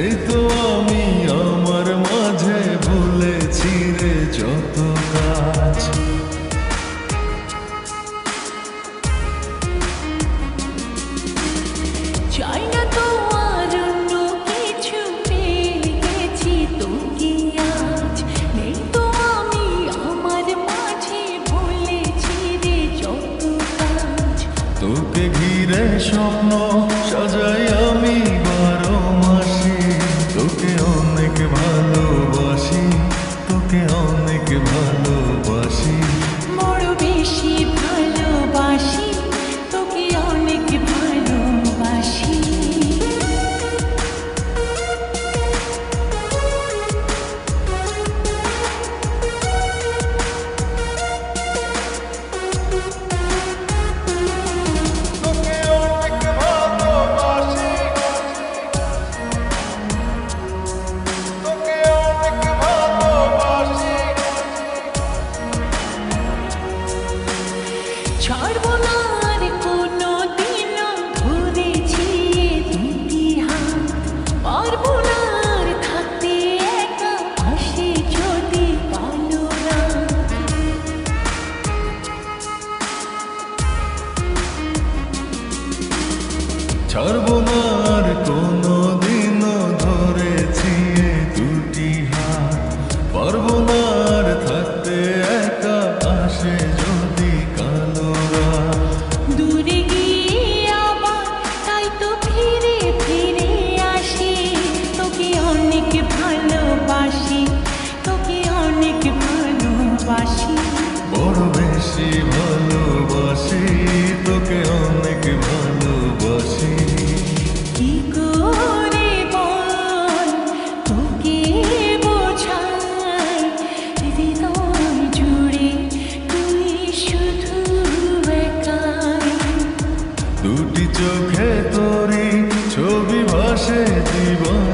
এই তো আমি আমার মাঝে ভুলেছি রে যত কাজ। চাই না তো আর অন্য কিছু, পেয়ে গেছি তোকে আজ। নেই তো আমি আমার মাঝে ভুলেছি রে যত কাজ। তোকে ঘিরে স্বপ্ন সাজাই আমি 12 মাসে, তোকে অনেক ভালোবাসি, তোকে অনেক ভালোবাসি, বড় বেশি ভালোবাসি, তোকে অনেক ভালোবাসি। তোকে অনেক ভালোবাসি, তোকে অনেক ভালোবাসি। ছাড়বো না আর কোনো দিনও ধরেছি দুটি হাত। পারবো না আর থাকতে একা, পাশে যদি কালো রাত। ছাড়বো না আর কোনো দিনও ধরেছি এ দুটি হাত, পারবো না আর থাকতে একা, আসে যদি কালো রাত। দূরে গিয়ে আবার তাই তো ফিরে ফিরে আসি, তোকে অনেক ভালোবাসি, তোকে অনেক ভালোবাসি। বড় বেশি ভালোবাসি, তোকে অনেক ভালোবাসি। কি করে বল তোকে বোঝাই, হৃদয় জুড়ে তুই শুধু একাই। দুটি চোখে তোরি ছবি ভাসে জীবন